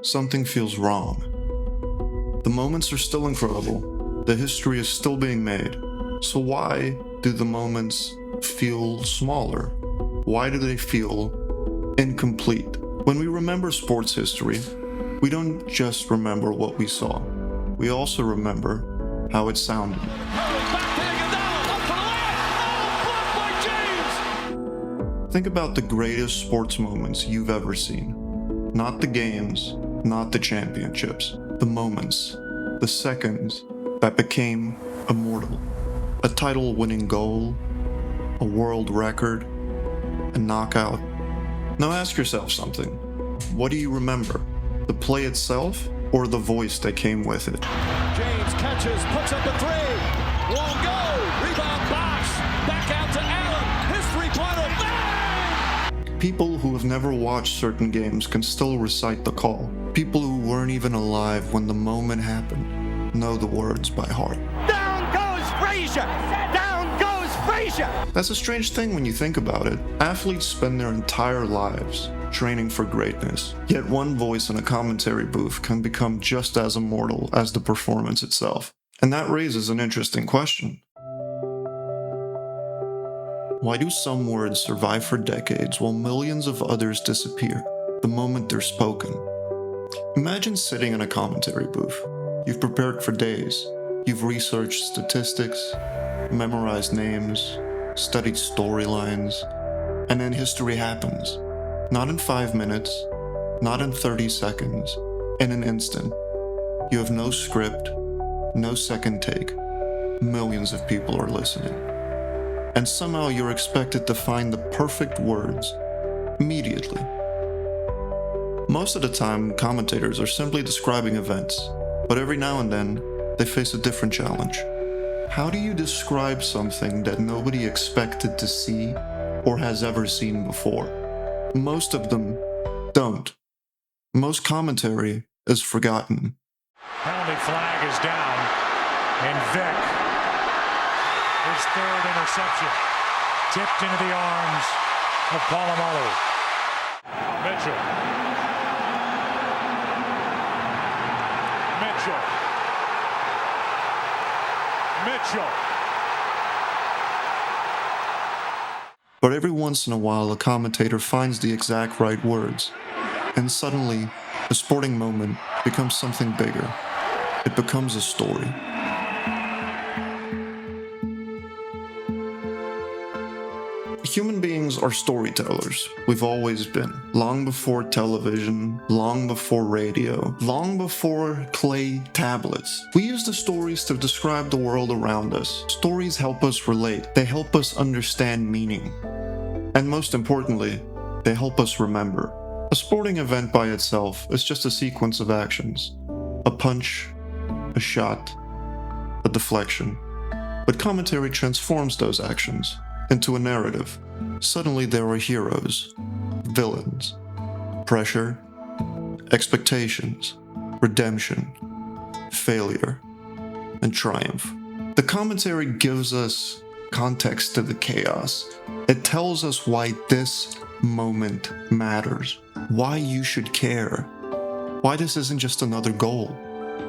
something feels wrong. The moments are still incredible. The history is still being made. So why do the moments feel smaller? Why do they feel incomplete? When we remember sports history, we don't just remember what we saw. We also remember how it sounded. Think about the greatest sports moments you've ever seen. Not the games, not the championships. The moments, the seconds that became immortal. A title-winning goal, a world record, a knockout. Now ask yourself something. What do you remember? The play itself or the voice that came with it? James catches, puts up a three. Won't go. Rebound box. Back out to Allen. His three-pointer. Bang! People who have never watched certain games can still recite the call. People who weren't even alive when the moment happened know the words by heart. Down goes Frazier! Down goes Frazier! That's a strange thing when you think about it. Athletes spend their entire lives training for greatness, yet one voice in a commentary booth can become just as immortal as the performance itself. And that raises an interesting question. Why do some words survive for decades while millions of others disappear the moment they're spoken? Imagine sitting in a commentary booth. You've prepared for days. You've researched statistics, memorized names, studied storylines, and then history happens. Not in 5 minutes, not in 30 seconds, in an instant. You have no script, no second take. Millions of people are listening. And somehow you're expected to find the perfect words immediately. Most of the time, commentators are simply describing events, but every now and then, they face a different challenge. How do you describe something that nobody expected to see or has ever seen before? Most of them don't. Most commentary is forgotten. Penalty flag is down, and Vic, his third interception, tipped into the arms of Polamalu. Mitchell. But every once in a while, a commentator finds the exact right words, and suddenly, a sporting moment becomes something bigger. It becomes a story. Human beings are storytellers. We've always been. Long before television, long before radio, long before clay tablets. We use the stories to describe the world around us. Stories help us relate. They help us understand meaning. And most importantly, they help us remember. A sporting event by itself is just a sequence of actions. A punch, a shot, a deflection. But commentary transforms those actions into a narrative. Suddenly there are heroes, villains, pressure, expectations, redemption, failure, and triumph. The commentary gives us context to the chaos. It tells us why this moment matters, why you should care, why this isn't just another goal,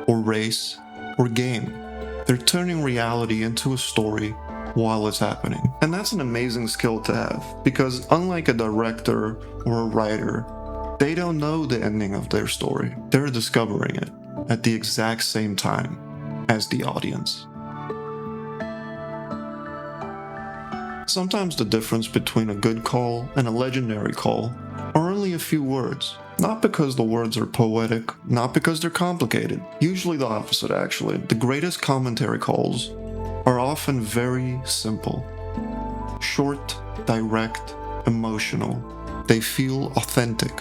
or race, or game. They're turning reality into a story while it's happening. And that's an amazing skill to have, because unlike a director or a writer, they don't know the ending of their story. They're discovering it at the exact same time as the audience. Sometimes the difference between a good call and a legendary call are only a few words. Not because the words are poetic, not because they're complicated. Usually the opposite, actually. The greatest commentary calls are often very simple. Short, direct, emotional. They feel authentic.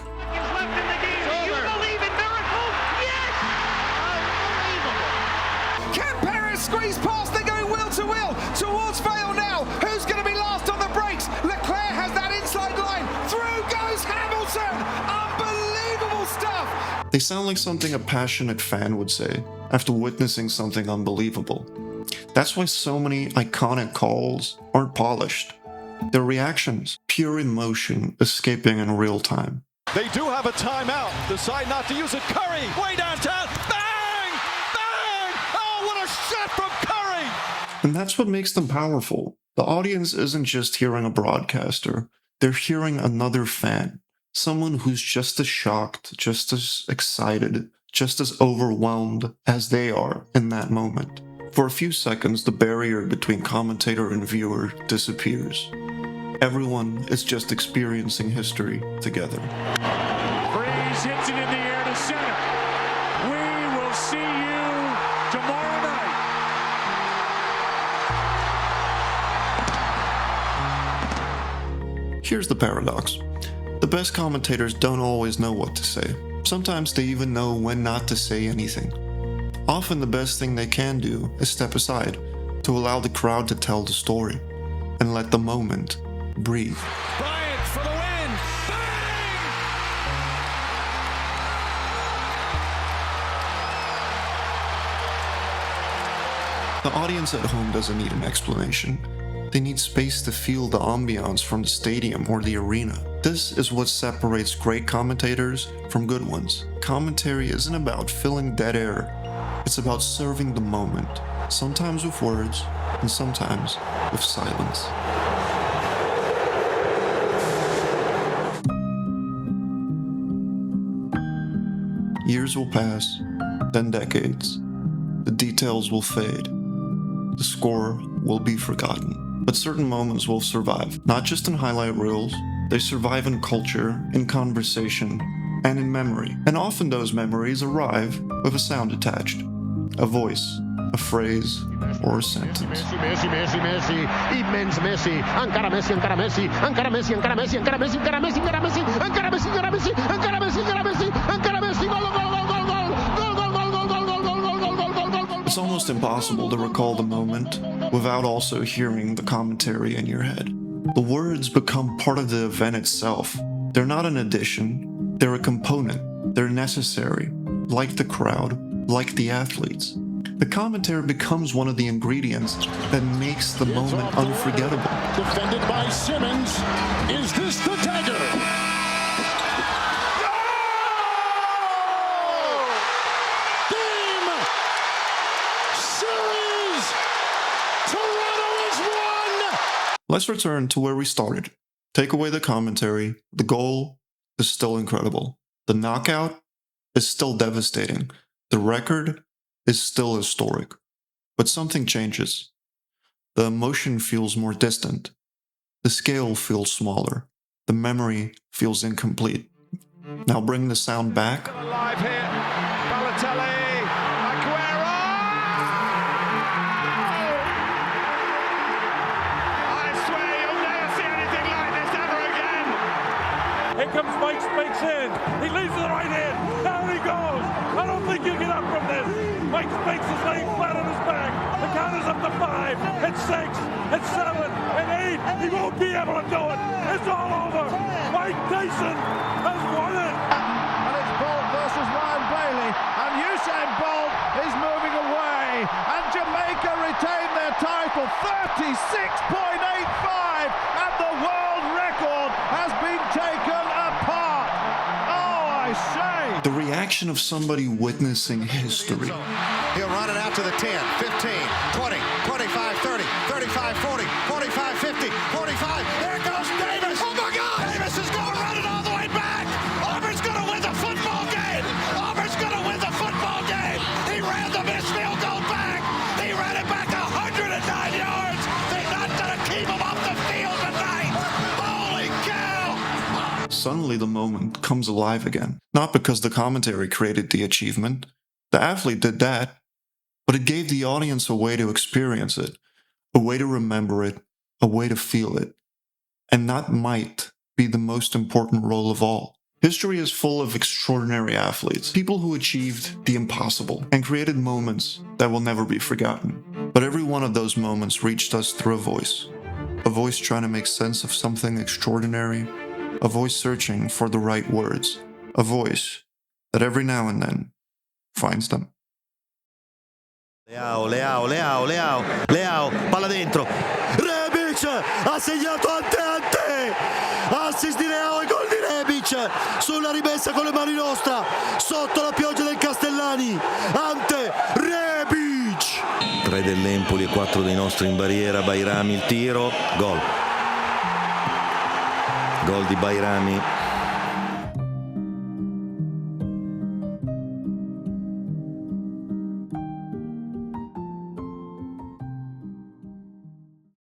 Squeeze past, they're going wheel to wheel towards Vale now. Who's going to be last on the brakes? Leclerc has that inside line. Through goes Hamilton. Unbelievable stuff. They sound like something a passionate fan would say after witnessing something unbelievable. That's why so many iconic calls aren't polished. They're reactions, pure emotion escaping in real time. They do have a timeout. Decide not to use it. Curry, way downtown. Bang! Bang! Oh, what a shot from Curry! And that's what makes them powerful. The audience isn't just hearing a broadcaster. They're hearing another fan. Someone who's just as shocked, just as excited, just as overwhelmed as they are in that moment. For a few seconds, the barrier between commentator and viewer disappears. Everyone is just experiencing history together. Breeze hits it in the air to center. We will see you tomorrow night. Here's the paradox. The best commentators don't always know what to say. Sometimes they even know when not to say anything. Often the best thing they can do is step aside to allow the crowd to tell the story and let the moment breathe. Bryant for the win. Bang! The audience at home doesn't need an explanation. They need space to feel the ambiance from the stadium or the arena. This is what separates great commentators from good ones. Commentary isn't about filling dead air. It's about serving the moment, sometimes with words and sometimes with silence. Years will pass, then decades. The details will fade. The score will be forgotten. But certain moments will survive, not just in highlight reels. They survive in culture, in conversation, and in memory. And often those memories arrive with a sound attached. A voice, a phrase, or a sentence. Messi, immens Messi, encara Messi, encara Messi, encara Messi, encara Messi, encara Messi, encara Messi, encara Messi, encara Messi, encara Messi, encara Messi, encara Messi, encara Messi, gol, gol, gol, gol, gol, gol, gol, gol, gol, gol, gol, gol, gol, gol, gol, gol. It's almost impossible to recall the moment without also hearing the commentary in your head. The words become part of the event itself. They're not an addition, they're a component. They're necessary, like the crowd, like the athletes. The commentary becomes one of the ingredients that makes the moment unforgettable. Defended by Simmons. Is this the dagger? Game! Series! Toronto is won! Let's return to where we started. Take away the commentary. The goal is still incredible. The knockout is still devastating. The record is still historic. But something changes. The emotion feels more distant. The scale feels smaller. The memory feels incomplete. Now bring the sound back. Live here, Balotelli, Aguero! I swear you'll never see anything like this ever again! Here comes Mike Spakes in. He leaves with the right hand. Down he goes. I don't think you get up from this. Mike Spakes is laying flat on his back. The count is up to 5, and 6, and 7, and 8. He won't be able to do it. It's all over. Mike Tyson has won it. And it's Bolt versus Ryan Blaney, and Usain Bolt is moving away, and Jamaica retain their title, 36.85, and the world record has been taken apart. Oh, I say! The reaction of somebody witnessing history. He'll run it out to the 10, 15, 20, 25, 30, 35, 40, 45, 50, 45. There goes Davis. Oh, my God. Davis is going to run it all the way back. Auburn's going to win the football game. Auburn's going to win the football game. He ran the missed field goal back. He ran it back 109 yards. They're not going to keep him off the field tonight. Holy cow. Suddenly the moment comes alive again. Not because the commentary created the achievement. The athlete did that. But it gave the audience a way to experience it, a way to remember it, a way to feel it. And that might be the most important role of all. History is full of extraordinary athletes, people who achieved the impossible and created moments that will never be forgotten. But every one of those moments reached us through a voice trying to make sense of something extraordinary, a voice searching for the right words, a voice that every now and then finds them. Leao, palla dentro, Rebic, Rebic ha segnato Ante, assist di Leao e gol di Rebic sulla rimessa con le mani nostre sotto la pioggia del Castellani. Ante Rebic, 3 dell'Empoli e 4 dei nostri in barriera. Bairami il tiro, gol di Bairami.